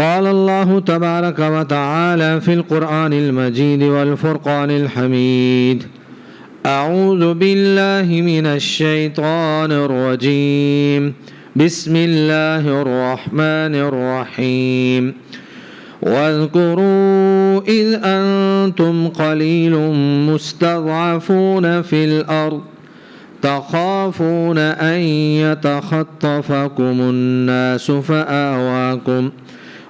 قال الله تبارك وتعالى في القرآن المجيد والفرقان الحميد: أعوذ بالله من الشيطان الرجيم. بسم الله الرحمن الرحيم. واذكروا إذ أنتم قليل مستضعفون في الأرض تخافون أن يتخطفكم الناس فآواكم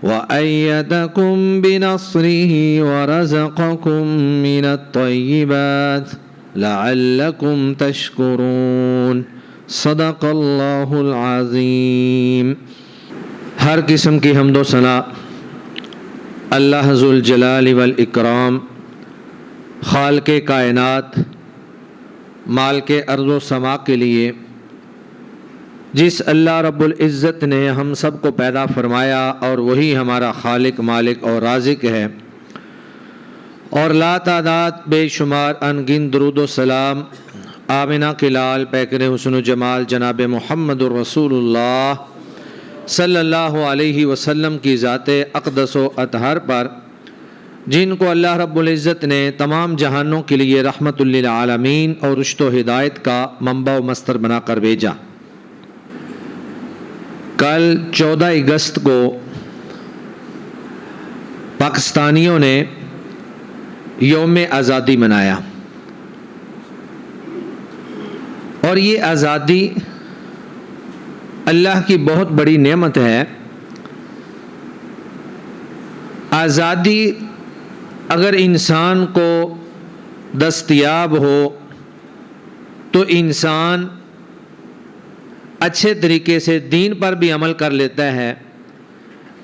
وأيدكم بنصره ورزقكم من الطيبات لعلكم تشکرون. صدق اللہ العظیم. ہر قسم کی حمد و ثنا اللہ ذو الجلال والاکرام، خالق کائنات، مالک ارض و سما کے لیے، جس اللہ رب العزت نے ہم سب کو پیدا فرمایا اور وہی ہمارا خالق، مالک اور رازق ہے، اور لا تعداد بے شمار ان گن درود و سلام آمنہ کے لال پیکر حسن و جمال جناب محمد الرسول اللہ صلی اللہ علیہ وسلم کی ذات اقدس و اطہر پر، جن کو اللہ رب العزت نے تمام جہانوں کے لیے رحمت للعالمین اور رشد و ہدایت کا منبع و مصدر بنا کر بھیجا۔ کل 14 اگست کو پاکستانیوں نے یوم آزادی منایا، اور یہ آزادی اللہ کی بہت بڑی نعمت ہے۔ آزادی اگر انسان کو دستیاب ہو تو انسان اچھے طریقے سے دین پر بھی عمل کر لیتا ہے،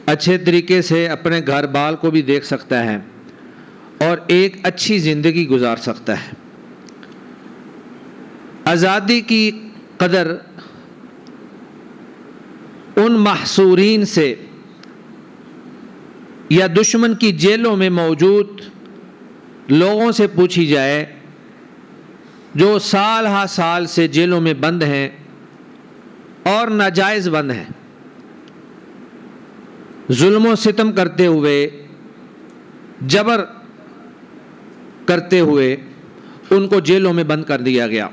اچھے طریقے سے اپنے گھر بار کو بھی دیکھ سکتا ہے اور ایک اچھی زندگی گزار سکتا ہے۔ آزادی کی قدر ان محصورین سے یا دشمن کی جیلوں میں موجود لوگوں سے پوچھی جائے جو سال ہا سال سے جیلوں میں بند ہیں اور ناجائز بند ہیں، ظلم و ستم کرتے ہوئے، جبر کرتے ہوئے ان کو جیلوں میں بند کر دیا گیا۔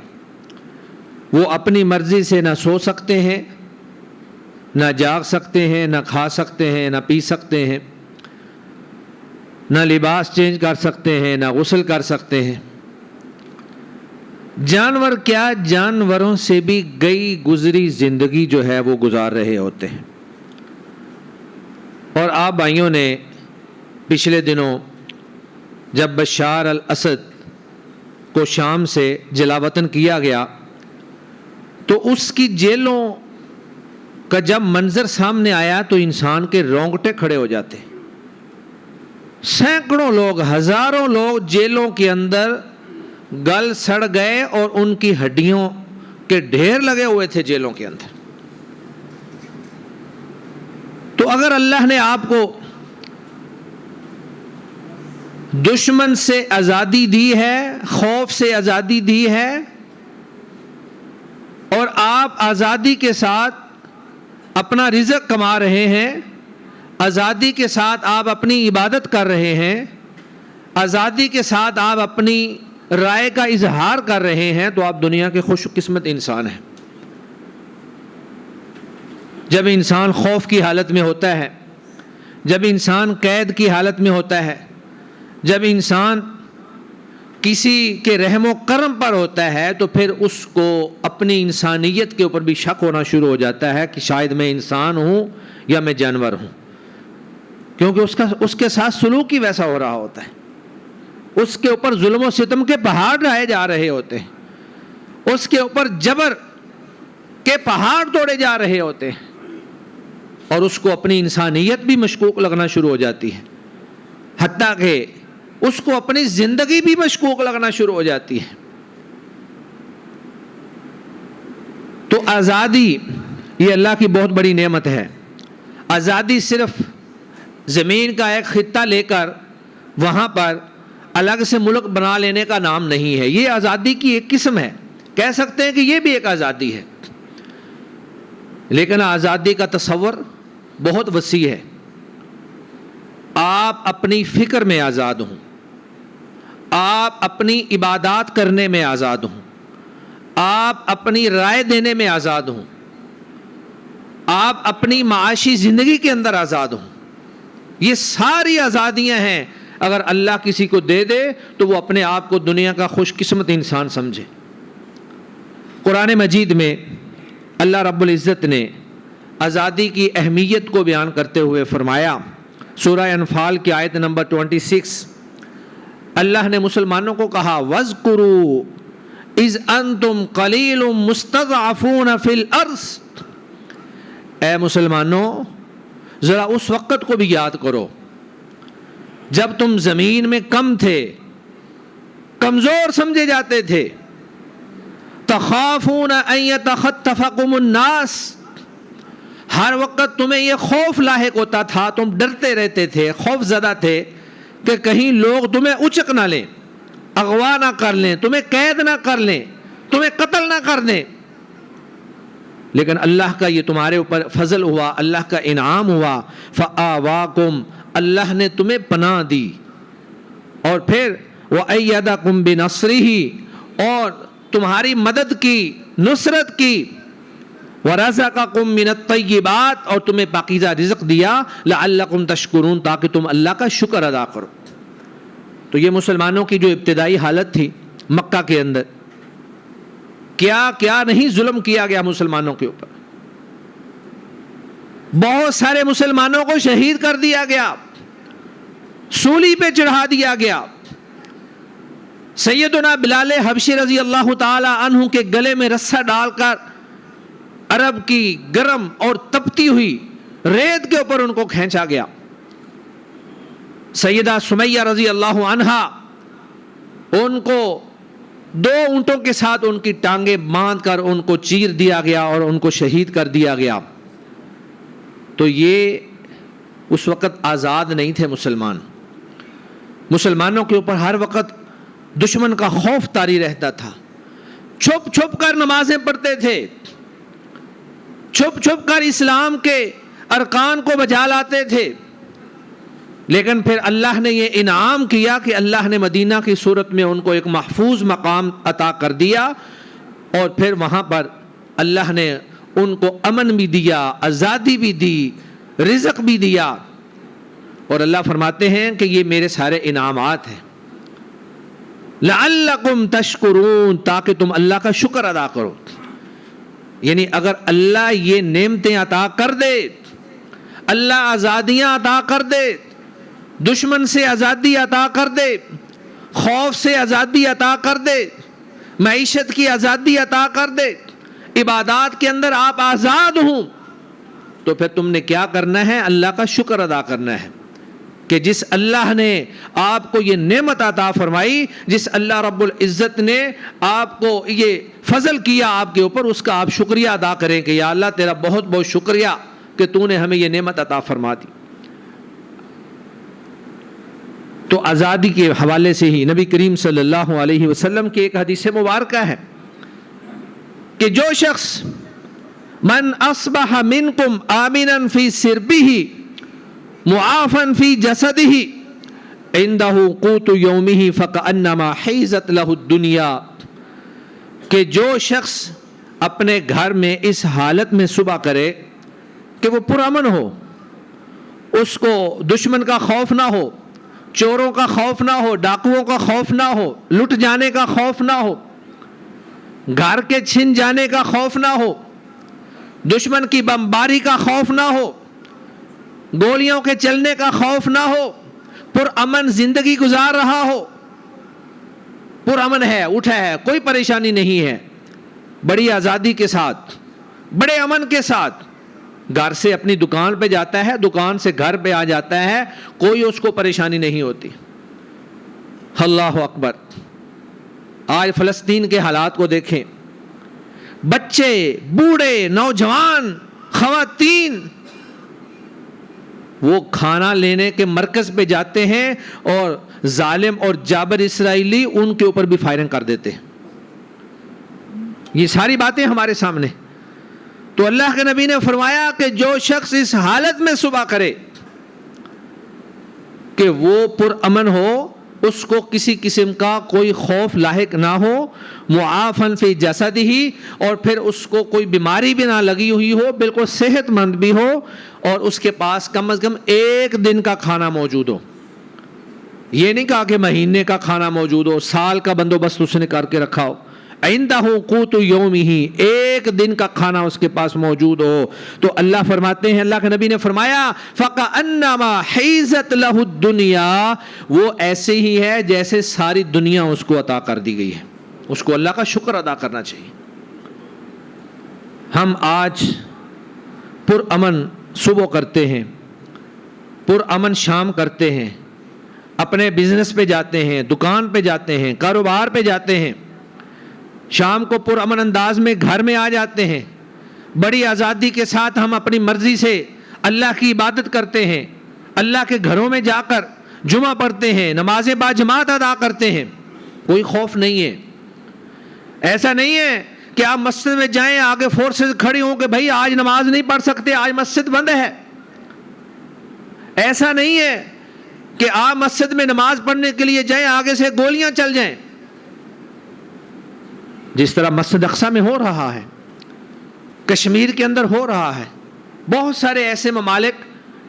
وہ اپنی مرضی سے نہ سو سکتے ہیں، نہ جاگ سکتے ہیں، نہ کھا سکتے ہیں، نہ پی سکتے ہیں، نہ لباس چینج کر سکتے ہیں، نہ غسل کر سکتے ہیں۔ جانور کیا، جانوروں سے بھی گئی گزری زندگی جو ہے وہ گزار رہے ہوتے ہیں۔ اور آپ بھائیوں نے پچھلے دنوں جب بشار الاسد کو شام سے جلا وطن کیا گیا تو اس کی جیلوں کا جب منظر سامنے آیا تو انسان کے رونگٹے کھڑے ہو جاتے۔ سینکڑوں لوگ، ہزاروں لوگ جیلوں کے اندر گل سڑ گئے اور ان کی ہڈیوں کے ڈھیر لگے ہوئے تھے جیلوں کے اندر۔ تو اگر اللہ نے آپ کو دشمن سے آزادی دی ہے، خوف سے آزادی دی ہے، اور آپ آزادی کے ساتھ اپنا رزق کما رہے ہیں، آزادی کے ساتھ آپ اپنی عبادت کر رہے ہیں، آزادی کے ساتھ آپ اپنی رائے کا اظہار کر رہے ہیں، تو آپ دنیا کے خوش قسمت انسان ہیں۔ جب انسان خوف کی حالت میں ہوتا ہے، جب انسان قید کی حالت میں ہوتا ہے، جب انسان کسی کے رحم و کرم پر ہوتا ہے تو پھر اس کو اپنی انسانیت کے اوپر بھی شک ہونا شروع ہو جاتا ہے کہ شاید میں انسان ہوں یا میں جانور ہوں، کیونکہ اس کے ساتھ سلوک ہی ویسا ہو رہا ہوتا ہے۔ اس کے اوپر ظلم و ستم کے پہاڑ ڈھائے جا رہے ہوتے ہیں، اس کے اوپر جبر کے پہاڑ توڑے جا رہے ہوتے ہیں، اور اس کو اپنی انسانیت بھی مشکوک لگنا شروع ہو جاتی ہے، حتیٰ کہ اس کو اپنی زندگی بھی مشکوک لگنا شروع ہو جاتی ہے۔ تو آزادی یہ اللہ کی بہت بڑی نعمت ہے۔ آزادی صرف زمین کا ایک خطہ لے کر وہاں پر الگ سے ملک بنا لینے کا نام نہیں ہے، یہ آزادی کی ایک قسم ہے، کہہ سکتے ہیں کہ یہ بھی ایک آزادی ہے، لیکن آزادی کا تصور بہت وسیع ہے۔ آپ اپنی فکر میں آزاد ہوں، آپ اپنی عبادات کرنے میں آزاد ہوں، آپ اپنی رائے دینے میں آزاد ہوں، آپ اپنی معاشی زندگی کے اندر آزاد ہوں۔ یہ ساری آزادیاں ہیں، اگر اللہ کسی کو دے دے تو وہ اپنے آپ کو دنیا کا خوش قسمت انسان سمجھے۔ قرآن مجید میں اللہ رب العزت نے آزادی کی اہمیت کو بیان کرتے ہوئے فرمایا، سورہ انفال کی آیت نمبر 26، اللہ نے مسلمانوں کو کہا وَاذْكُرُوا اِذْ أَنْتُمْ قَلِيلٌ مُسْتَضْعَفُونَ فِي الْأَرْضِ، اے مسلمانوں ذرا اس وقت کو بھی یاد کرو جب تم زمین میں کم تھے، کمزور سمجھے جاتے تھے، تخافون ان یتخطفکم الناس، ہر وقت تمہیں یہ خوف لاحق ہوتا تھا، تم ڈرتے رہتے تھے، خوف زدہ تھے کہ کہیں لوگ تمہیں اچک نہ لیں، اغوا نہ کر لیں، تمہیں قید نہ کر لیں، تمہیں قتل نہ کر دیں۔ لیکن اللہ کا یہ تمہارے اوپر فضل ہوا، اللہ کا انعام ہوا، فآواکم، اللہ نے تمہیں پناہ دی، اور پھر وَأَيَّدَكُمْ بِنَصْرِهِ، اور تمہاری مدد کی، نصرت کی، وَرَزَقَكُمْ مِنَ الطَّيِّبَاتِ، اور تمہیں پاکیزہ رزق دیا، لَعَلَّكُمْ تَشْكُرُونَ، تاکہ تم اللہ کا شکر ادا کرو۔ تو یہ مسلمانوں کی جو ابتدائی حالت تھی مکہ کے اندر، کیا کیا نہیں ظلم کیا گیا مسلمانوں کے اوپر، بہت سارے مسلمانوں کو شہید کر دیا گیا، سولی پہ چڑھا دیا گیا۔ سیدنا بلال حبشی رضی اللہ تعالی عنہ کے گلے میں رسہ ڈال کر عرب کی گرم اور تپتی ہوئی ریت کے اوپر ان کو کھینچا گیا۔ سیدہ سمیہ رضی اللہ عنہا، ان کو 2 اونٹوں کے ساتھ ان کی ٹانگیں باندھ کر ان کو چیر دیا گیا اور ان کو شہید کر دیا گیا۔ تو یہ اس وقت آزاد نہیں تھے مسلمان، مسلمانوں کے اوپر ہر وقت دشمن کا خوف طاری رہتا تھا، چھپ چھپ کر نمازیں پڑھتے تھے، چھپ چھپ کر اسلام کے ارکان کو بجا لاتے تھے۔ لیکن پھر اللہ نے یہ انعام کیا کہ اللہ نے مدینہ کی صورت میں ان کو ایک محفوظ مقام عطا کر دیا، اور پھر وہاں پر اللہ نے ان کو امن بھی دیا، آزادی بھی دی، رزق بھی دیا، اور اللہ فرماتے ہیں کہ یہ میرے سارے انعامات ہیں، لعلکم تشکرون، تاکہ تم اللہ کا شکر ادا کرو۔ یعنی اگر اللہ یہ نعمتیں عطا کر دے، اللہ آزادیاں عطا کر دے، دشمن سے آزادی عطا کر دے، خوف سے آزادی عطا کر دے، معیشت کی آزادی عطا کر دے، عبادات کے اندر آپ آزاد ہوں، تو پھر تم نے کیا کرنا ہے؟ اللہ کا شکر ادا کرنا ہے کہ جس اللہ نے آپ کو یہ نعمت عطا فرمائی، جس اللہ رب العزت نے آپ کو یہ فضل کیا آپ کے اوپر، اس کا آپ شکریہ ادا کریں کہ یا اللہ تیرا بہت بہت شکریہ کہ تو نے ہمیں یہ نعمت عطا فرما دی۔ تو آزادی کے حوالے سے ہی نبی کریم صلی اللہ علیہ وسلم کی ایک حدیث مبارکہ ہے کہ جو شخص من اصبح منکم آمنا فی سربہ معافا فی جسدہ عندہ قوت یومہ فکأنما حیزت لہ الدنیا، کہ جو شخص اپنے گھر میں اس حالت میں صبح کرے کہ وہ پرامن ہو، اس کو دشمن کا خوف نہ ہو، چوروں کا خوف نہ ہو، ڈاکوؤں کا خوف نہ ہو، لٹ جانے کا خوف نہ ہو، گھر کے چھن جانے کا خوف نہ ہو، دشمن کی بمباری کا خوف نہ ہو، گولیوں کے چلنے کا خوف نہ ہو، پرامن زندگی گزار رہا ہو، پرامن ہے، اٹھا ہے، کوئی پریشانی نہیں ہے، بڑی آزادی کے ساتھ، بڑے امن کے ساتھ گھر سے اپنی دکان پہ جاتا ہے، دکان سے گھر پہ آ جاتا ہے، کوئی اس کو پریشانی نہیں ہوتی۔ اللہ اکبر۔ آج فلسطین کے حالات کو دیکھیں، بچے، بوڑھے، نوجوان، خواتین، وہ کھانا لینے کے مرکز پہ جاتے ہیں اور ظالم اور جابر اسرائیلی ان کے اوپر بھی فائرنگ کر دیتے ہیں۔ یہ ساری باتیں ہمارے سامنے۔ تو اللہ کے نبی نے فرمایا کہ جو شخص اس حالت میں صبح کرے کہ وہ پرامن ہو، اس کو کسی قسم کا کوئی خوف لاحق نہ ہو، معافن فی جسدہ، اور پھر اس کو کوئی بیماری بھی نہ لگی ہوئی ہو، بالکل صحت مند بھی ہو، اور اس کے پاس کم از کم ایک دن کا کھانا موجود ہو. یہ نہیں کہا کہ مہینے کا کھانا موجود ہو، سال کا بندوبست اس نے کر کے رکھا ہو. عندہ قوت یومہ، ایک دن کا کھانا اس کے پاس موجود ہو. تو اللہ فرماتے ہیں، اللہ کے نبی نے فرمایا فَكَأَنَّمَا حِيزَتْ لَهُ الدُّنْيَا، وہ ایسے ہی ہے جیسے ساری دنیا اس کو عطا کر دی گئی ہے. اس کو اللہ کا شکر ادا کرنا چاہیے. ہم آج پرامن صبح کرتے ہیں، پرامن شام کرتے ہیں، اپنے بزنس پہ جاتے ہیں، دکان پہ جاتے ہیں، کاروبار پہ جاتے ہیں، شام کو پرامن انداز میں گھر میں آ جاتے ہیں، بڑی آزادی کے ساتھ ہم اپنی مرضی سے اللہ کی عبادت کرتے ہیں، اللہ کے گھروں میں جا کر جمعہ پڑھتے ہیں، نمازیں باجماعت ادا کرتے ہیں، کوئی خوف نہیں ہے. ایسا نہیں ہے کہ آپ مسجد میں جائیں، آگے فورسز کھڑی ہوں کہ بھائی آج نماز نہیں پڑھ سکتے، آج مسجد بند ہے. ایسا نہیں ہے کہ آپ مسجد میں نماز پڑھنے کے لیے جائیں، آگے سے گولیاں چل جائیں، جس طرح مسجد اقصی میں ہو رہا ہے، کشمیر کے اندر ہو رہا ہے، بہت سارے ایسے ممالک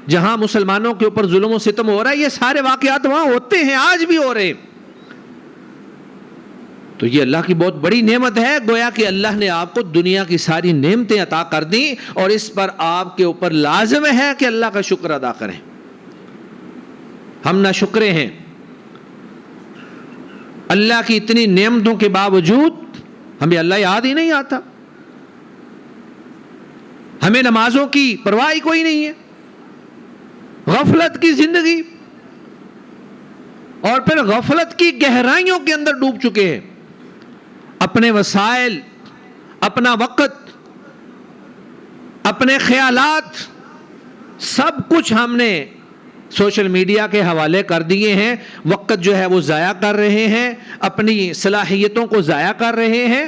جہاں مسلمانوں کے اوپر ظلم و ستم ہو رہا ہے. یہ سارے واقعات وہاں ہوتے ہیں، آج بھی ہو رہے ہیں. تو یہ اللہ کی بہت بڑی نعمت ہے. گویا کہ اللہ نے آپ کو دنیا کی ساری نعمتیں عطا کر دیں، اور اس پر آپ کے اوپر لازم ہے کہ اللہ کا شکر ادا کریں. ہم نہ شکرے ہیں. اللہ کی اتنی نعمتوں کے باوجود ہمیں اللہ یاد ہی نہیں آتا. ہمیں نمازوں کی پرواہ کوئی نہیں ہے، غفلت کی زندگی، اور پھر غفلت کی گہرائیوں کے اندر ڈوب چکے ہیں. اپنے وسائل، اپنا وقت، اپنے خیالات، سب کچھ ہم نے سوشل میڈیا کے حوالے کر دیے ہیں. وقت جو ہے وہ ضائع کر رہے ہیں، اپنی صلاحیتوں کو ضائع کر رہے ہیں.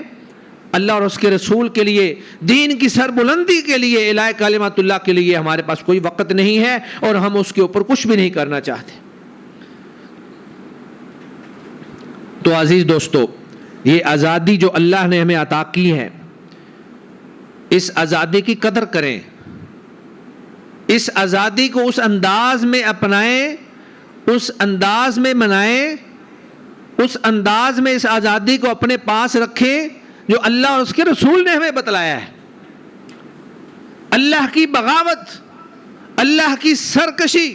اللہ اور اس کے رسول کے لیے، دین کی سربلندی کے لیے، اعلاء کلمۃ اللہ کے لیے ہمارے پاس کوئی وقت نہیں ہے، اور ہم اس کے اوپر کچھ بھی نہیں کرنا چاہتے. تو عزیز دوستو، یہ آزادی جو اللہ نے ہمیں عطا کی ہے، اس آزادی کی قدر کریں، اس آزادی کو اس انداز میں اپنائیں، اس انداز میں منائیں، اس انداز میں اس آزادی کو اپنے پاس رکھیں جو اللہ اور اس کے رسول نے ہمیں بتلایا ہے. اللہ کی بغاوت، اللہ کی سرکشی،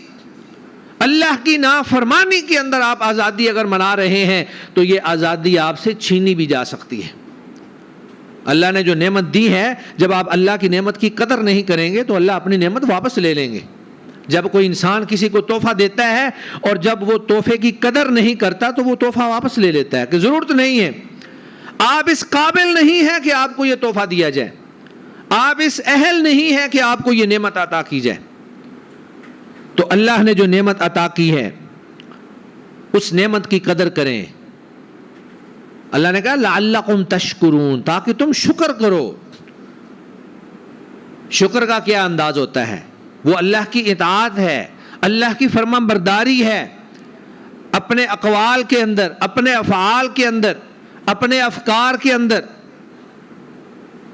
اللہ کی نافرمانی کے اندر آپ آزادی اگر منا رہے ہیں تو یہ آزادی آپ سے چھینی بھی جا سکتی ہے. اللہ نے جو نعمت دی ہے، جب آپ اللہ کی نعمت کی قدر نہیں کریں گے تو اللہ اپنی نعمت واپس لے لیں گے. جب کوئی انسان کسی کو تحفہ دیتا ہے اور جب وہ تحفے کی قدر نہیں کرتا تو وہ تحفہ واپس لے لیتا ہے کہ ضرورت نہیں ہے، آپ اس قابل نہیں ہیں کہ آپ کو یہ تحفہ دیا جائے، آپ اس اہل نہیں ہیں کہ آپ کو یہ نعمت عطا کی جائے. تو اللہ نے جو نعمت عطا کی ہے اس نعمت کی قدر کریں. اللہ نے کہا لعلکم تشکرون، تاکہ تم شکر کرو. شکر کا کیا انداز ہوتا ہے؟ وہ اللہ کی اطاعت ہے، اللہ کی فرما برداری ہے، اپنے اقوال کے اندر، اپنے افعال کے اندر، اپنے افکار کے اندر،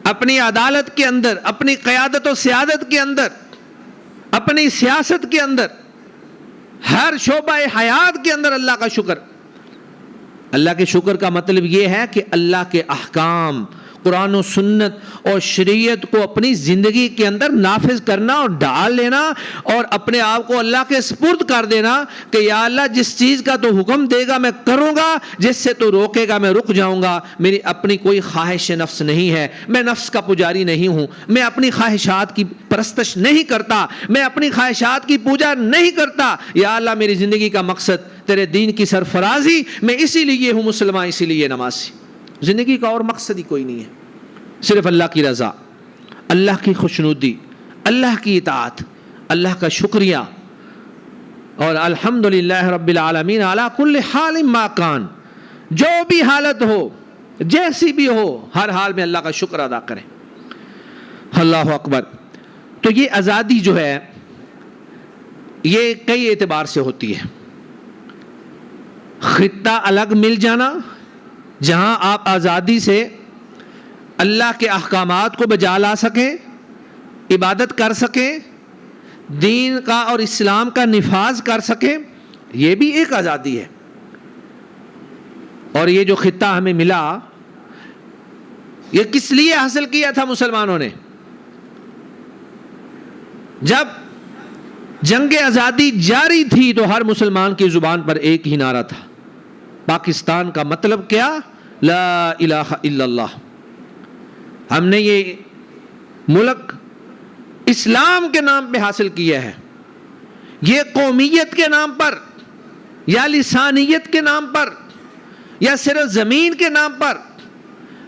اپنی عدالت کے اندر، اپنی قیادت و سیادت کے اندر، اپنی سیاست کے اندر، ہر شعبہ حیات کے اندر اللہ کا شکر. اللہ کے شکر کا مطلب یہ ہے کہ اللہ کے احکام، قرآن و سنت اور شریعت کو اپنی زندگی کے اندر نافذ کرنا اور ڈال لینا، اور اپنے آپ کو اللہ کے سپرد کر دینا کہ یا اللہ جس چیز کا تو حکم دے گا میں کروں گا، جس سے تو روکے گا میں رک جاؤں گا. میری اپنی کوئی خواہش نفس نہیں ہے، میں نفس کا پجاری نہیں ہوں، میں اپنی خواہشات کی پرستش نہیں کرتا، میں اپنی خواہشات کی پوجا نہیں کرتا. یا اللہ میری زندگی کا مقصد تیرے دین کی سرفرازی، میں اسی لیے ہوں مسلمان، اسی لیے نمازی. زندگی کا اور مقصد ہی کوئی نہیں ہے، صرف اللہ کی رضا، اللہ کی خوشنودی، اللہ کی اطاعت، اللہ کا شکریہ. اور الحمدللہ رب العالمین علی کل حال ما کان، جو بھی حالت ہو، جیسی بھی ہو، ہر حال میں اللہ کا شکر ادا کریں. اللہ اکبر. تو یہ آزادی جو ہے یہ کئی اعتبار سے ہوتی ہے. خطہ الگ مل جانا جہاں آپ آزادی سے اللہ کے احکامات کو بجا لا سکیں، عبادت کر سکیں، دین کا اور اسلام کا نفاذ کر سکیں، یہ بھی ایک آزادی ہے۔ اور یہ جو خطہ ہمیں ملا، یہ کس لیے حاصل کیا تھا مسلمانوں نے؟ جب جنگ آزادی جاری تھی تو ہر مسلمان کی زبان پر ایک ہی نعرہ تھا، پاکستان کا مطلب کیا؟ لا الہ الا اللہ۔ ہم نے یہ ملک اسلام کے نام پہ حاصل کیا ہے، یہ قومیت کے نام پر یا لسانیت کے نام پر یا صرف زمین کے نام پر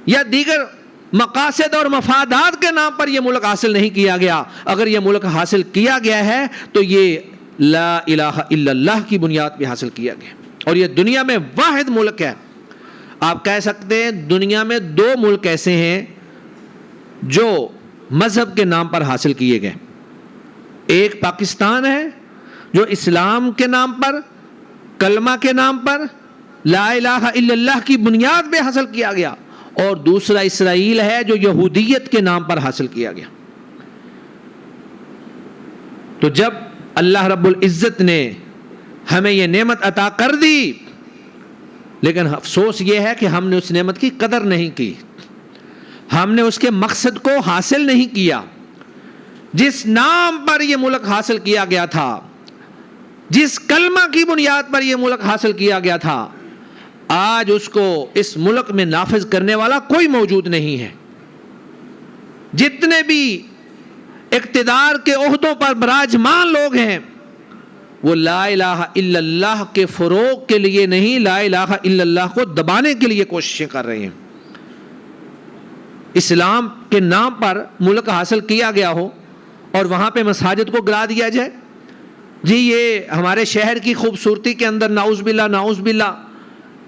یا دیگر مقاصد اور مفادات کے نام پر یہ ملک حاصل نہیں کیا گیا۔ اگر یہ ملک حاصل کیا گیا ہے تو یہ لا الہ الا اللہ کی بنیاد پہ حاصل کیا گیا، اور یہ دنیا میں واحد ملک ہے۔ آپ کہہ سکتے ہیں دنیا میں 2 ملک ایسے ہیں جو مذہب کے نام پر حاصل کیے گئے، ایک پاکستان ہے جو اسلام کے نام پر، کلمہ کے نام پر، لا الہ الا اللہ کی بنیاد پہ حاصل کیا گیا، اور دوسرا اسرائیل ہے جو یہودیت کے نام پر حاصل کیا گیا۔ تو جب اللہ رب العزت نے ہمیں یہ نعمت عطا کر دی، لیکن افسوس یہ ہے کہ ہم نے اس نعمت کی قدر نہیں کی، ہم نے اس کے مقصد کو حاصل نہیں کیا۔ جس نام پر یہ ملک حاصل کیا گیا تھا، جس کلمہ کی بنیاد پر یہ ملک حاصل کیا گیا تھا، آج اس کو اس ملک میں نافذ کرنے والا کوئی موجود نہیں ہے۔ جتنے بھی اقتدار کے عہدوں پر براجمان لوگ ہیں، وہ لا الہ الا اللہ کے فروغ کے لیے نہیں، لا الہ الا اللہ کو دبانے کے لیے کوششیں کر رہے ہیں۔ اسلام کے نام پر ملک حاصل کیا گیا ہو اور وہاں پہ مساجد کو گرا دیا جائے، جی یہ ہمارے شہر کی خوبصورتی کے اندر نعوذ باللہ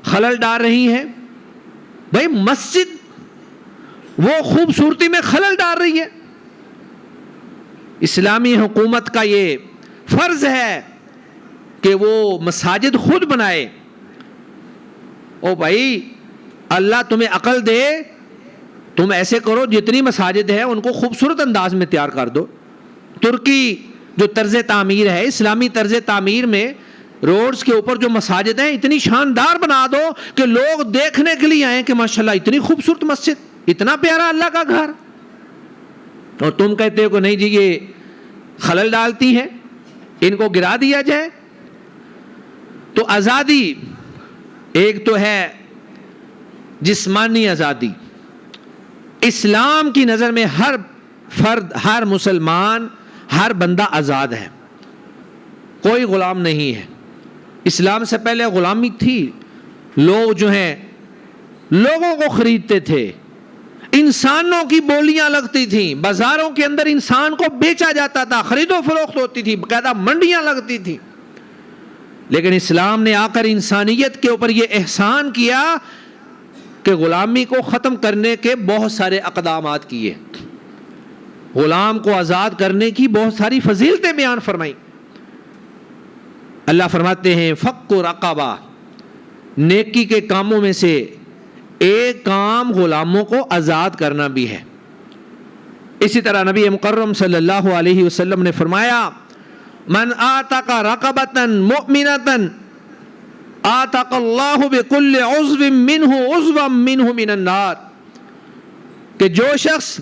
خلل ڈال رہی ہے۔ بھائی مسجد وہ خوبصورتی میں خلل ڈال رہی ہے؟ اسلامی حکومت کا یہ فرض ہے کہ وہ مساجد خود بنائے۔ او بھائی اللہ تمہیں عقل دے، تم ایسے کرو جتنی مساجد ہیں ان کو خوبصورت انداز میں تیار کر دو۔ ترکی جو طرز تعمیر ہے، اسلامی طرز تعمیر میں روڈز کے اوپر جو مساجد ہیں اتنی شاندار بنا دو کہ لوگ دیکھنے کے لیے آئیں کہ ماشاءاللہ اتنی خوبصورت مسجد، اتنا پیارا اللہ کا گھر، اور تم کہتے ہو کہ نہیں جی یہ خلل ڈالتی ہیں، ان کو گرا دیا جائے۔ تو آزادی ایک تو ہے جسمانی آزادی، اسلام کی نظر میں ہر فرد، ہر مسلمان، ہر بندہ آزاد ہے، کوئی غلام نہیں ہے۔ اسلام سے پہلے غلامی تھی، لوگ جو ہیں لوگوں کو خریدتے تھے، انسانوں کی بولیاں لگتی تھیں، بازاروں کے اندر انسان کو بیچا جاتا تھا، خرید و فروخت ہوتی تھی، باقاعدہ منڈیاں لگتی تھیں۔ لیکن اسلام نے آ کر انسانیت کے اوپر یہ احسان کیا کہ غلامی کو ختم کرنے کے بہت سارے اقدامات کیے، غلام کو آزاد کرنے کی بہت ساری فضیلتیں بیان فرمائیں۔ اللہ فرماتے ہیں فک رقبہ، نیکی کے کاموں میں سے ایک کام غلاموں کو آزاد کرنا بھی ہے۔ اسی طرح نبی مکرم صلی اللہ علیہ وسلم نے فرمایا من آتق رقبۃ مؤمنۃ آتق اللہ بکل عضو منہ عضوا منہ من النار، کہ جو شخص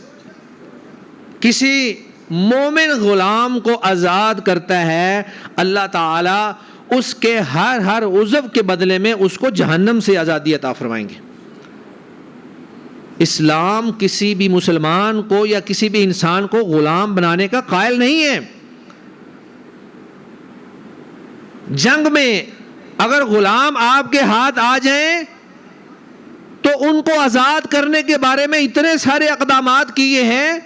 کسی مومن غلام کو آزاد کرتا ہے، اللہ تعالیٰ اس کے ہر عضو کے بدلے میں اس کو جہنم سے آزادی عطا فرمائیں گے۔ اسلام کسی بھی مسلمان کو یا کسی بھی انسان کو غلام بنانے کا قائل نہیں ہے۔ جنگ میں اگر غلام آپ کے ہاتھ آ جائیں تو ان کو آزاد کرنے کے بارے میں اتنے سارے اقدامات کیے ہیں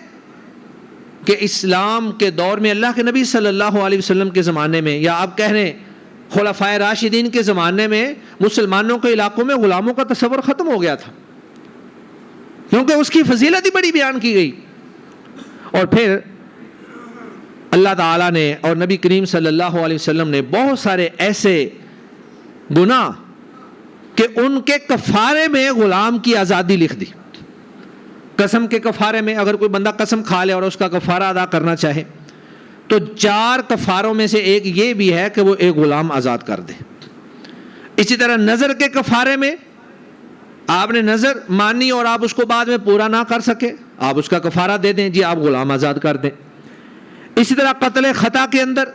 کہ اسلام کے دور میں اللہ کے نبی صلی اللہ علیہ وسلم کے زمانے میں، یا آپ کہہ رہے ہیں خلفائے راشدین کے زمانے میں، مسلمانوں کے علاقوں میں غلاموں کا تصور ختم ہو گیا تھا، کیونکہ اس کی فضیلت ہی بڑی بیان کی گئی۔ اور پھر اللہ تعالیٰ نے اور نبی کریم صلی اللہ علیہ وسلم نے بہت سارے ایسے گناہ کہ ان کے کفارے میں غلام کی آزادی لکھ دی. قسم کے کفارے میں اگر کوئی بندہ قسم کھا لے اور اس کا کفارہ ادا کرنا چاہے تو 4 کفاروں میں سے ایک یہ بھی ہے کہ وہ ایک غلام آزاد کر دے. اسی طرح نظر کے کفارے میں آپ نے نظر مانی اور آپ اس کو بعد میں پورا نہ کر سکے، آپ اس کا کفارہ دے دیں، جی آپ غلام آزاد کر دیں. اسی طرح قتل خطا کے اندر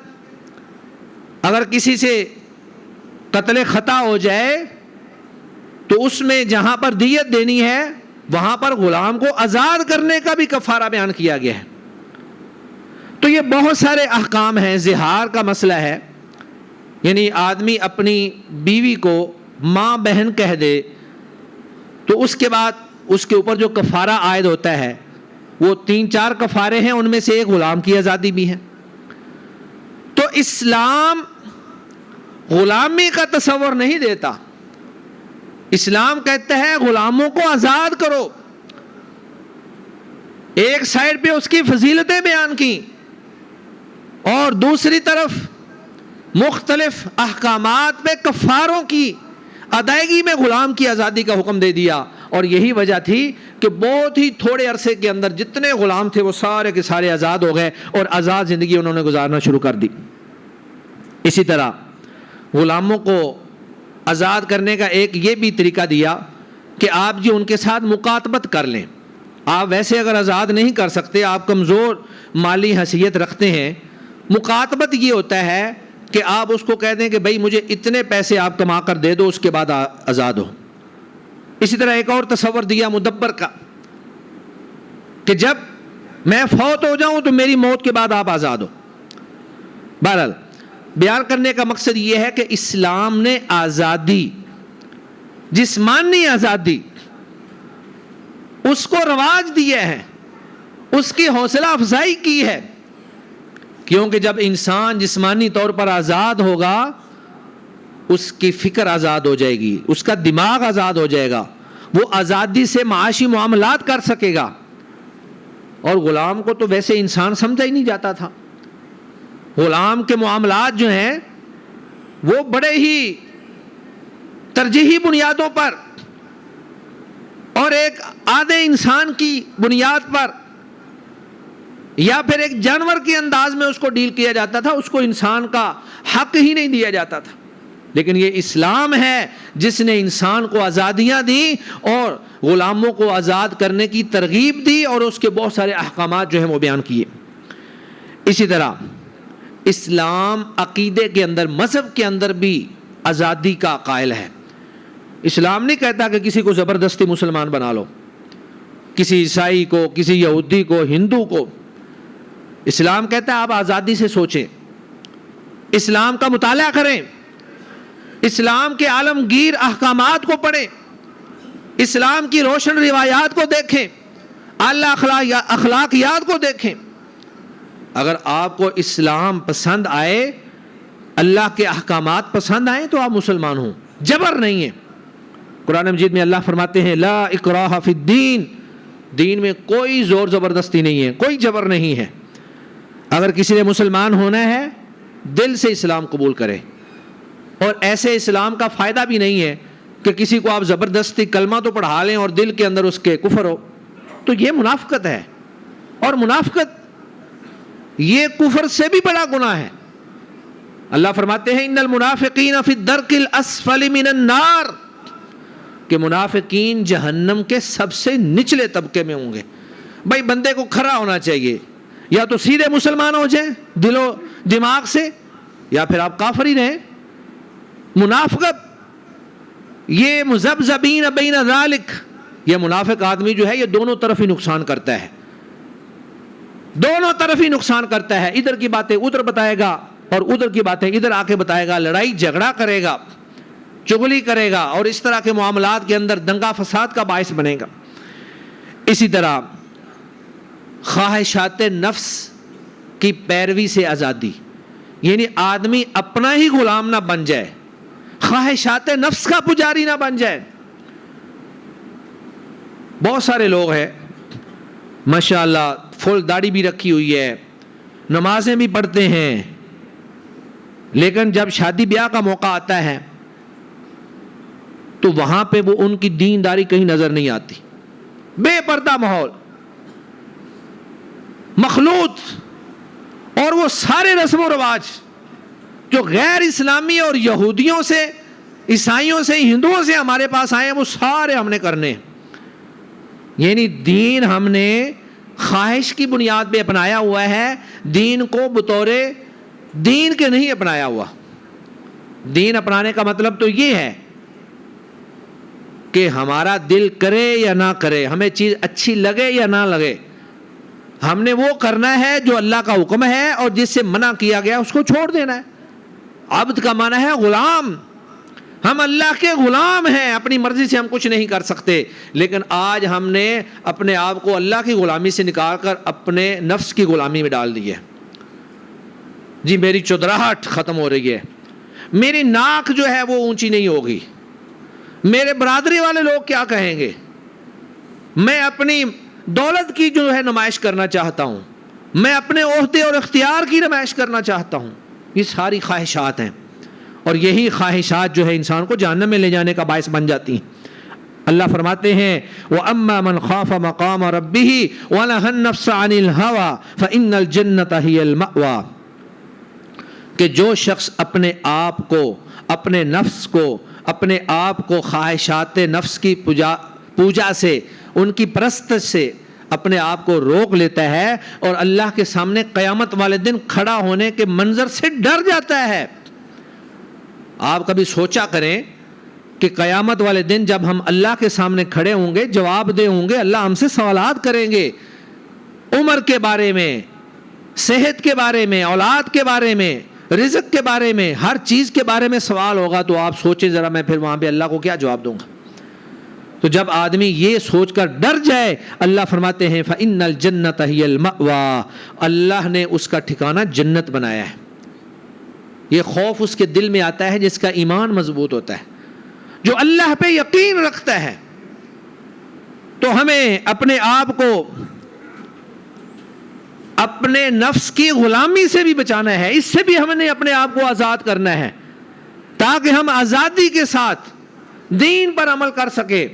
اگر کسی سے قتل خطا ہو جائے تو اس میں جہاں پر دیت دینی ہے وہاں پر غلام کو آزاد کرنے کا بھی کفارہ بیان کیا گیا ہے. تو یہ بہت سارے احکام ہیں. زہار کا مسئلہ ہے، یعنی آدمی اپنی بیوی کو ماں بہن کہہ دے تو اس کے بعد اس کے اوپر جو کفارہ عائد ہوتا ہے وہ 3-4 کفارے ہیں، ان میں سے ایک غلام کی آزادی بھی ہے. تو اسلام غلامی کا تصور نہیں دیتا. اسلام کہتا ہے غلاموں کو آزاد کرو. ایک سائڈ پہ اس کی فضیلتیں بیان کی اور دوسری طرف مختلف احکامات پہ کفاروں کی ادائیگی میں غلام کی آزادی کا حکم دے دیا. اور یہی وجہ تھی کہ بہت ہی تھوڑے عرصے کے اندر جتنے غلام تھے وہ سارے کے سارے آزاد ہو گئے اور آزاد زندگی انہوں نے گزارنا شروع کر دی. اسی طرح غلاموں کو آزاد کرنے کا ایک یہ بھی طریقہ دیا کہ آپ جی ان کے ساتھ مکاتبت کر لیں. آپ ویسے اگر آزاد نہیں کر سکتے، آپ کمزور مالی حیثیت رکھتے ہیں، مکاتبت یہ ہوتا ہے کہ آپ اس کو کہہ دیں کہ بھائی مجھے اتنے پیسے آپ کما کر دے دو، اس کے بعد آزاد ہو. اسی طرح ایک اور تصور دیا مدبر کا کہ جب میں فوت ہو جاؤں تو میری موت کے بعد آپ آزاد ہو. بہرحال بیان کرنے کا مقصد یہ ہے کہ اسلام نے آزادی، جسمانی آزادی، اس کو رواج دیا ہے، اس کی حوصلہ افزائی کی ہے. کیونکہ جب انسان جسمانی طور پر آزاد ہوگا اس کی فکر آزاد ہو جائے گی، اس کا دماغ آزاد ہو جائے گا، وہ آزادی سے معاشی معاملات کر سکے گا. اور غلام کو تو ویسے انسان سمجھا ہی نہیں جاتا تھا. غلام کے معاملات جو ہیں وہ بڑے ہی ترجیحی بنیادوں پر اور ایک آدھے انسان کی بنیاد پر یا پھر ایک جانور کے انداز میں اس کو ڈیل کیا جاتا تھا. اس کو انسان کا حق ہی نہیں دیا جاتا تھا. لیکن یہ اسلام ہے جس نے انسان کو آزادیاں دی اور غلاموں کو آزاد کرنے کی ترغیب دی اور اس کے بہت سارے احکامات جو ہیں وہ بیان کیے. اسی طرح اسلام عقیدے کے اندر، مذہب کے اندر بھی آزادی کا قائل ہے. اسلام نہیں کہتا کہ کسی کو زبردستی مسلمان بنا لو، کسی عیسائی کو، کسی یہودی کو، ہندو کو. اسلام کہتا ہے آپ آزادی سے سوچیں، اسلام کا مطالعہ کریں، اسلام کے عالمگیر احکامات کو پڑھیں، اسلام کی روشن روایات کو دیکھیں، اعلیٰ اخلاقیات کو دیکھیں. اگر آپ کو اسلام پسند آئے، اللہ کے احکامات پسند آئیں تو آپ مسلمان ہوں. جبر نہیں ہے. قرآن مجید میں اللہ فرماتے ہیں لا اکراہ فی الدین، دین میں کوئی زور زبردستی نہیں ہے، کوئی جبر نہیں ہے. اگر کسی نے مسلمان ہونا ہے دل سے اسلام قبول کرے. اور ایسے اسلام کا فائدہ بھی نہیں ہے کہ کسی کو آپ زبردستی کلمہ تو پڑھا لیں اور دل کے اندر اس کے کفر ہو، تو یہ منافقت ہے. اور منافقت یہ کفر سے بھی بڑا گناہ ہے. اللہ فرماتے ہیں ان المنافقین فی الدرک الاسفل من النار، کہ منافقین جہنم کے سب سے نچلے طبقے میں ہوں گے. بھائی بندے کو کھڑا ہونا چاہیے، یا تو سیدھے مسلمان ہو جائیں دل و دماغ سے، یا پھر آپ کافر ہی رہیں. منافقت یہ مذبذبین بین ذالک، یہ منافق آدمی جو ہے یہ دونوں طرف ہی نقصان کرتا ہے، دونوں طرف ہی نقصان کرتا ہے. ادھر کی باتیں ادھر بتائے گا اور ادھر کی باتیں ادھر آ کے بتائے گا، لڑائی جھگڑا کرے گا، چغلی کرے گا اور اس طرح کے معاملات کے اندر دنگا فساد کا باعث بنے گا. اسی طرح خواہشات نفس کی پیروی سے آزادی، یعنی آدمی اپنا ہی غلام نہ بن جائے، خواہشات نفس کا پجاری نہ بن جائے. بہت سارے لوگ ہیں ماشاءاللہ فل داڑھی بھی رکھی ہوئی ہے، نمازیں بھی پڑھتے ہیں، لیکن جب شادی بیاہ کا موقع آتا ہے تو وہاں پہ وہ ان کی دینداری کہیں نظر نہیں آتی. بے پردہ ماحول، مخلوط، اور وہ سارے رسم و رواج جو غیر اسلامی اور یہودیوں سے، عیسائیوں سے، ہندوؤں سے ہمارے پاس آئے ہیں، وہ سارے ہم نے کرنے ہیں. یعنی دین ہم نے خواہش کی بنیاد پہ اپنایا ہوا ہے، دین کو بطور دین کے نہیں اپنایا ہوا. دین اپنانے کا مطلب تو یہ ہے کہ ہمارا دل کرے یا نہ کرے، ہمیں چیز اچھی لگے یا نہ لگے، ہم نے وہ کرنا ہے جو اللہ کا حکم ہے، اور جس سے منع کیا گیا اس کو چھوڑ دینا ہے. عبد کا معنی ہے غلام. ہم اللہ کے غلام ہیں، اپنی مرضی سے ہم کچھ نہیں کر سکتے. لیکن آج ہم نے اپنے آپ کو اللہ کی غلامی سے نکال کر اپنے نفس کی غلامی میں ڈال دی ہے. جی میری چودراہٹ ختم ہو رہی ہے، میری ناک جو ہے وہ اونچی نہیں ہوگی، میرے برادری والے لوگ کیا کہیں گے، میں اپنی دولت کی جو ہے نمائش کرنا چاہتا ہوں، میں اپنے عہدے اور اختیار کی نمائش کرنا چاہتا ہوں. یہ ساری خواہشات ہیں، اور یہی خواہشات جو ہے انسان کو جہنم میں لے جانے کا باعث بن جاتی ہیں. اللہ فرماتے ہیں وَأَمَّا مَنْ خَافَ مَقَامَ رَبِّهِ وَنَهَى النَّفْسَ عَنِ الْهَوَىٰ فَإِنَّ الْجَنَّةَ هِيَ الْمَأْوَىٰ، کہ جو شخص اپنے آپ کو، اپنے نفس کو، اپنے آپ کو خواہشات نفس کی پوجا سے، ان کی پرستش سے اپنے آپ کو روک لیتا ہے، اور اللہ کے سامنے قیامت والے دن کھڑا ہونے کے منظر سے ڈر جاتا ہے. آپ کبھی سوچا کریں کہ قیامت والے دن جب ہم اللہ کے سامنے کھڑے ہوں گے، جواب دے ہوں گے، اللہ ہم سے سوالات کریں گے، عمر کے بارے میں، صحت کے بارے میں، اولاد کے بارے میں، رزق کے بارے میں، ہر چیز کے بارے میں سوال ہوگا. تو آپ سوچیں ذرا، میں پھر وہاں پہ اللہ کو کیا جواب دوں گا؟ تو جب آدمی یہ سوچ کر ڈر جائے، اللہ فرماتے ہیں فَإِنَّ الْجَنَّةَ هِيَ الْمَأْوَىٰ، اللہ نے اس کا ٹھکانہ جنت بنایا ہے. یہ خوف اس کے دل میں آتا ہے جس کا ایمان مضبوط ہوتا ہے، جو اللہ پہ یقین رکھتا ہے. تو ہمیں اپنے آپ کو اپنے نفس کی غلامی سے بھی بچانا ہے، اس سے بھی ہم نے اپنے آپ کو آزاد کرنا ہے، تاکہ ہم آزادی کے ساتھ دین پر عمل کر سکیں،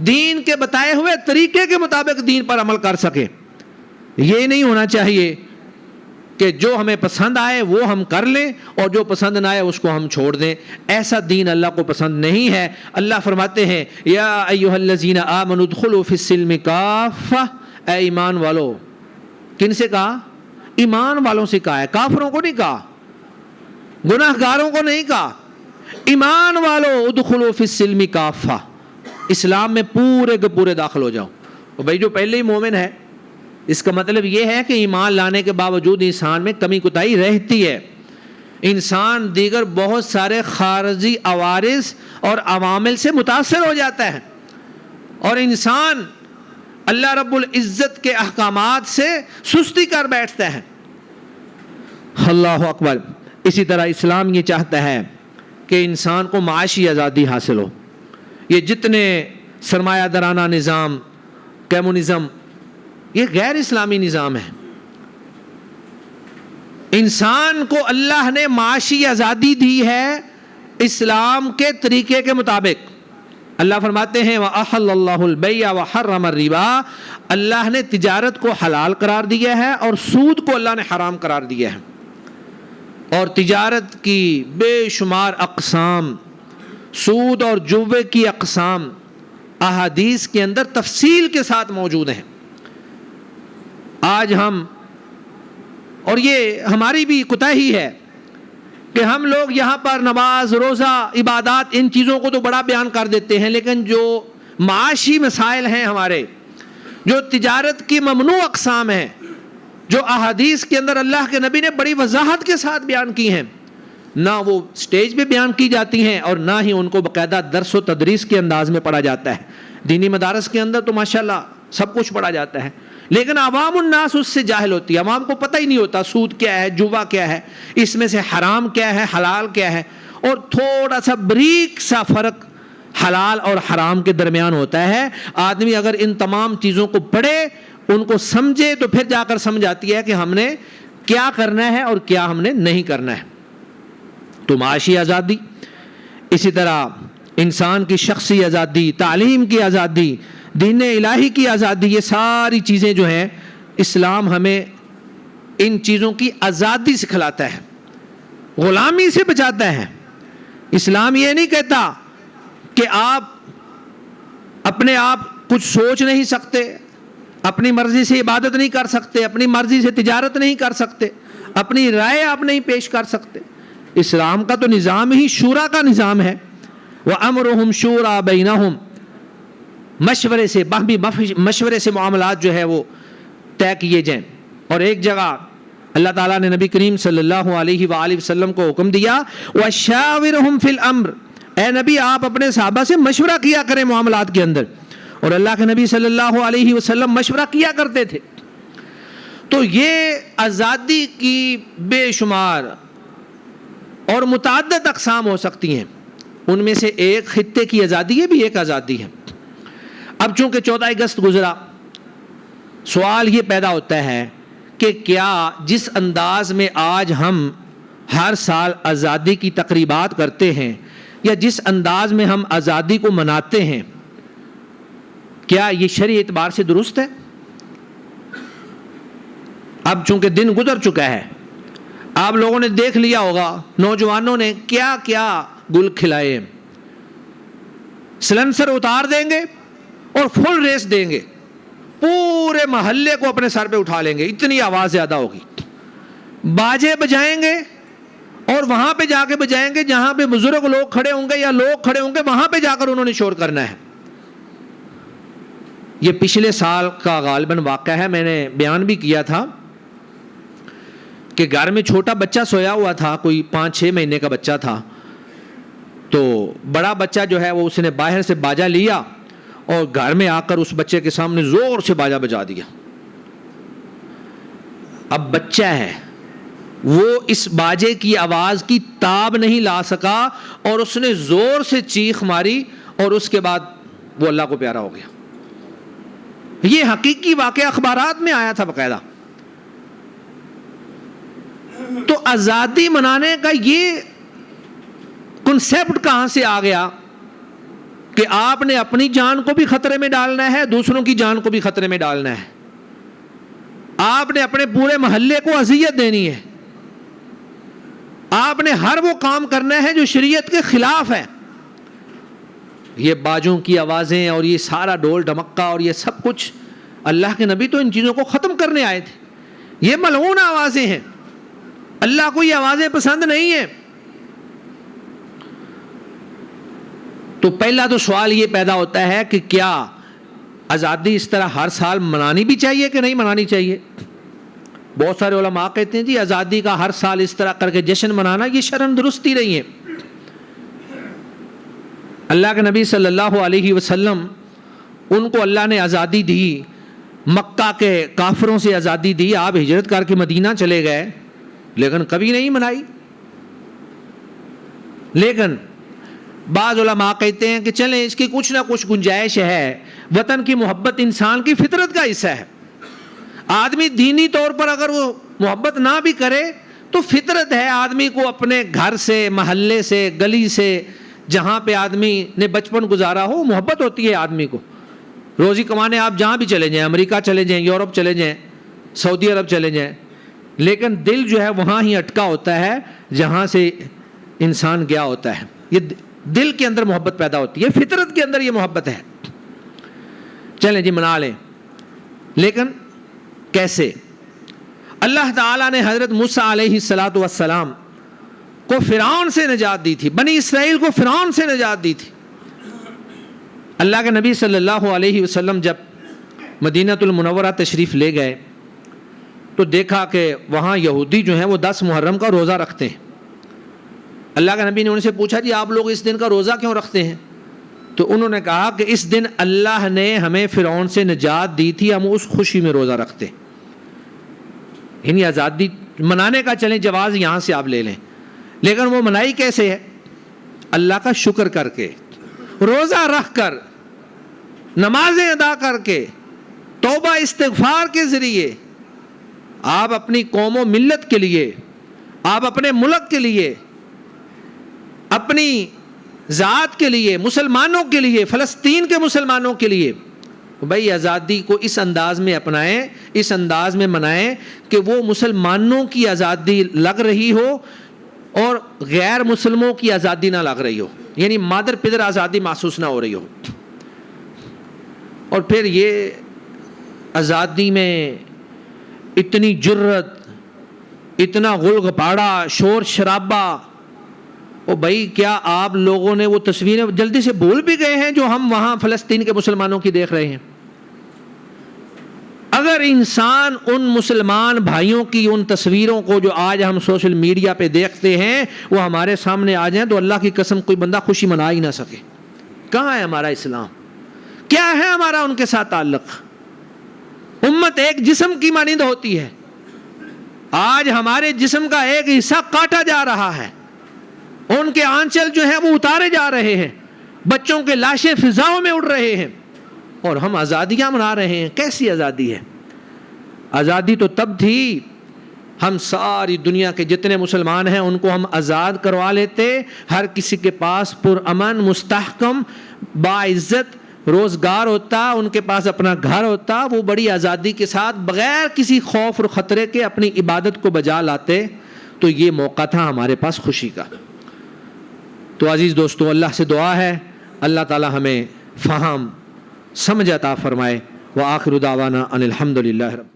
دین کے بتائے ہوئے طریقے کے مطابق دین پر عمل کر سکیں. یہ نہیں ہونا چاہیے کہ جو ہمیں پسند آئے وہ ہم کر لیں، اور جو پسند نہ آئے اس کو ہم چھوڑ دیں. ایسا دین اللہ کو پسند نہیں ہے. اللہ فرماتے ہیں یا ایھا الذین آمنوا ادخلوا فی السلم کافہ، اے ایمان والو. کن سے کہا؟ ایمان والوں سے کہا ہے، کافروں کو نہیں کہا، گناہ گاروں کو نہیں کہا. ایمان والو ادخلوا فی السلم کافہ، اسلام میں پورے کے پورے داخل ہو جاؤ. اور بھائی جو پہلے ہی مومن ہے، اس کا مطلب یہ ہے کہ ایمان لانے کے باوجود انسان میں کمی کوتاہی رہتی ہے. انسان دیگر بہت سارے خارجی عوارض اور عوامل سے متاثر ہو جاتا ہے، اور انسان اللہ رب العزت کے احکامات سے سستی کر بیٹھتا ہے. اللہ اکبر. اسی طرح اسلام یہ چاہتا ہے کہ انسان کو معاشی آزادی حاصل ہو. یہ جتنے سرمایہ دارانہ نظام، کمیونزم، یہ غیر اسلامی نظام ہے. انسان کو اللہ نے معاشی آزادی دی ہے اسلام کے طریقے کے مطابق. اللہ فرماتے ہیں وَأَحَلَّ اللَّهُ الْبَيْعَ وَحَرَّمَ الرِّبَا، اللہ نے تجارت کو حلال قرار دیا ہے اور سود کو اللہ نے حرام قرار دیا ہے. اور تجارت کی بے شمار اقسام، سود اور جوے کی اقسام احادیث کے اندر تفصیل کے ساتھ موجود ہیں. آج ہم، اور یہ ہماری بھی کوتاہی ہے کہ ہم لوگ یہاں پر نماز، روزہ، عبادات، ان چیزوں کو تو بڑا بیان کر دیتے ہیں، لیکن جو معاشی مسائل ہیں ہمارے، جو تجارت کی ممنوع اقسام ہیں، جو احادیث کے اندر اللہ کے نبی نے بڑی وضاحت کے ساتھ بیان کی ہیں، نہ وہ سٹیج پہ بیان کی جاتی ہیں اور نہ ہی ان کو باقاعدہ درس و تدریس کے انداز میں پڑھا جاتا ہے. دینی مدارس کے اندر تو ماشاءاللہ سب کچھ پڑھا جاتا ہے، لیکن عوام الناس اس سے جاہل ہوتی ہے. عوام کو پتہ ہی نہیں ہوتا سود کیا ہے، جوا کیا ہے، اس میں سے حرام کیا ہے، حلال کیا ہے. اور تھوڑا سا بریک سا فرق حلال اور حرام کے درمیان ہوتا ہے. آدمی اگر ان تمام چیزوں کو پڑھے، ان کو سمجھے، تو پھر جا کر سمجھ آتی ہے کہ ہم نے کیا کرنا ہے اور کیا ہم نے نہیں کرنا ہے. تو معاشی آزادی، اسی طرح انسان کی شخصی آزادی، تعلیم کی آزادی، دین الہی کی آزادی، یہ ساری چیزیں جو ہیں اسلام ہمیں ان چیزوں کی آزادی سکھلاتا ہے، غلامی سے بچاتا ہے۔ اسلام یہ نہیں کہتا کہ آپ اپنے آپ کچھ سوچ نہیں سکتے، اپنی مرضی سے عبادت نہیں کر سکتے، اپنی مرضی سے تجارت نہیں کر سکتے، اپنی رائے آپ نہیں پیش کر سکتے۔ اسلام کا تو نظام ہی شورا کا نظام ہے، وَأَمْرُهُمْ شُورَى بَيْنَهُمْ، مشورے سے، باہمی مشورے سے معاملات جو ہے وہ طے کیے جائیں۔ اور ایک جگہ اللہ تعالیٰ نے نبی کریم صلی اللہ علیہ وآلہ وسلم کو حکم دیا وَشَاوِرْهُمْ فِي الْأَمْرِ، اے نبی آپ اپنے صحابہ سے مشورہ کیا کریں معاملات کے اندر، اور اللہ کے نبی صلی اللہ علیہ وسلم مشورہ کیا کرتے تھے۔ تو یہ آزادی کی بے شمار اور متعدد اقسام ہو سکتی ہیں، ان میں سے ایک خطے کی آزادی ہے، بھی ایک آزادی ہے۔ اب چونکہ 14 اگست گزرا، سوال یہ پیدا ہوتا ہے کہ کیا جس انداز میں آج ہم ہر سال آزادی کی تقریبات کرتے ہیں، یا جس انداز میں ہم آزادی کو مناتے ہیں، کیا یہ شرعی اعتبار سے درست ہے؟ اب چونکہ دن گزر چکا ہے، آپ لوگوں نے دیکھ لیا ہوگا نوجوانوں نے کیا کیا گل کھلائے، سلنسر اتار دیں گے اور فل ریس دیں گے، پورے محلے کو اپنے سر پہ اٹھا لیں گے، اتنی آواز زیادہ ہوگی، باجے بجائیں گے اور وہاں پہ جا کے بجائیں گے جہاں پہ بزرگ لوگ کھڑے ہوں گے یا لوگ کھڑے ہوں گے، وہاں پہ جا کر انہوں نے شور کرنا ہے۔ یہ پچھلے سال کا غالباً واقعہ ہے، میں نے بیان بھی کیا تھا کہ گھر میں چھوٹا بچہ سویا ہوا تھا، کوئی 5-6 مہینے کا بچہ تھا، تو بڑا بچہ جو ہے وہ اس نے باہر سے باجا لیا اور گھر میں آ کر اس بچے کے سامنے زور سے باجا بجا دیا۔ اب بچہ ہے، وہ اس باجے کی آواز کی تاب نہیں لا سکا اور اس نے زور سے چیخ ماری اور اس کے بعد وہ اللہ کو پیارا ہو گیا۔ یہ حقیقی واقعہ اخبارات میں آیا تھا باقاعدہ۔ تو آزادی منانے کا یہ کنسیپٹ کہاں سے آ گیا کہ آپ نے اپنی جان کو بھی خطرے میں ڈالنا ہے، دوسروں کی جان کو بھی خطرے میں ڈالنا ہے، آپ نے اپنے پورے محلے کو اذیت دینی ہے، آپ نے ہر وہ کام کرنا ہے جو شریعت کے خلاف ہے۔ یہ باجوں کی آوازیں اور یہ سارا ڈول ڈمکا اور یہ سب کچھ، اللہ کے نبی تو ان چیزوں کو ختم کرنے آئے تھے۔ یہ ملعون آوازیں ہیں، اللہ کو یہ آوازیں پسند نہیں ہیں۔ تو پہلا تو سوال یہ پیدا ہوتا ہے کہ کیا آزادی اس طرح ہر سال منانی بھی چاہیے کہ نہیں منانی چاہیے؟ بہت سارے علماء کہتے ہیں جی آزادی کا ہر سال اس طرح کر کے جشن منانا یہ شرعاً درست ہی نہیں ہے۔ اللہ کے نبی صلی اللہ علیہ وسلم، ان کو اللہ نے آزادی دی، مکہ کے کافروں سے آزادی دی، آپ ہجرت کر کے مدینہ چلے گئے، لیکن کبھی نہیں منائی۔ لیکن بعض علماء کہتے ہیں کہ چلیں اس کی کچھ نہ کچھ گنجائش ہے، وطن کی محبت انسان کی فطرت کا حصہ ہے۔ آدمی دینی طور پر اگر وہ محبت نہ بھی کرے تو فطرت ہے آدمی کو اپنے گھر سے، محلے سے، گلی سے، جہاں پہ آدمی نے بچپن گزارا ہو، محبت ہوتی ہے آدمی کو۔ روزی کمانے آپ جہاں بھی چلے جائیں، امریکہ چلے جائیں، یورپ چلے جائیں، سعودی عرب چلے جائیں، لیکن دل جو ہے وہاں ہی اٹکا ہوتا ہے جہاں سے انسان گیا ہوتا ہے۔ یہ دل کے اندر محبت پیدا ہوتی ہے، فطرت کے اندر یہ محبت ہے۔ چلیں جی منا لیں، لیکن کیسے؟ اللہ تعالیٰ نے حضرت موسیٰ علیہ السلام کو فرعون سے نجات دی تھی، بنی اسرائیل کو فرعون سے نجات دی تھی۔ اللہ کے نبی صلی اللہ علیہ وسلم جب مدینہ المنورہ تشریف لے گئے تو دیکھا کہ وہاں یہودی جو ہیں وہ 10 محرم کا روزہ رکھتے ہیں۔ اللہ کے نبی نے ان سے پوچھا جی آپ لوگ اس دن کا روزہ کیوں رکھتے ہیں؟ تو انہوں نے کہا کہ اس دن اللہ نے ہمیں فرعون سے نجات دی تھی، ہم اس خوشی میں روزہ رکھتے ہیں۔ یعنی آزادی منانے کا چلیں جواز یہاں سے آپ لے لیں، لیکن وہ منائی کیسے ہے؟ اللہ کا شکر کر کے، روزہ رکھ کر، نمازیں ادا کر کے، توبہ استغفار کے ذریعے آپ اپنی قوم و ملت کے لیے، آپ اپنے ملک کے لیے، اپنی ذات کے لیے، مسلمانوں کے لیے، فلسطین کے مسلمانوں کے لیے، بھائی آزادی کو اس انداز میں اپنائیں، اس انداز میں منائیں کہ وہ مسلمانوں کی آزادی لگ رہی ہو اور غیر مسلموں کی آزادی نہ لگ رہی ہو، یعنی مادر پدر آزادی محسوس نہ ہو رہی ہو۔ اور پھر یہ آزادی میں اتنی جرت، اتنا غل غپاڑا، شور شرابہ، او بھائی کیا آپ لوگوں نے وہ تصویریں جلدی سے بھول بھی گئے ہیں جو ہم وہاں فلسطین کے مسلمانوں کی دیکھ رہے ہیں؟ اگر انسان ان مسلمان بھائیوں کی ان تصویروں کو جو آج ہم سوشل میڈیا پہ دیکھتے ہیں وہ ہمارے سامنے آ جائیں تو اللہ کی قسم کوئی بندہ خوشی منا ہی نہ سکے۔ کہاں ہے ہمارا اسلام؟ کیا ہے ہمارا ان کے ساتھ تعلق؟ امت ایک جسم کی مانند ہوتی ہے، آج ہمارے جسم کا ایک حصہ کاٹا جا رہا ہے، ان کے آنچل جو ہیں وہ اتارے جا رہے ہیں، بچوں کے لاشیں فضاؤں میں اڑ رہے ہیں، اور ہم آزادیاں منا رہے ہیں۔ کیسی آزادی ہے؟ آزادی تو تب تھی ہم ساری دنیا کے جتنے مسلمان ہیں ان کو ہم آزاد کروا لیتے، ہر کسی کے پاس پرامن، مستحکم، باعزت روزگار ہوتا، ان کے پاس اپنا گھر ہوتا، وہ بڑی آزادی کے ساتھ بغیر کسی خوف اور خطرے کے اپنی عبادت کو بجا لاتے۔ تو یہ موقع تھا ہمارے پاس خوشی کا۔ تو عزیز دوستو، اللہ سے دعا ہے اللہ تعالی ہمیں فہم سمجھ عطا فرمائے۔ وآخر دعوانا ان الحمد للہ رب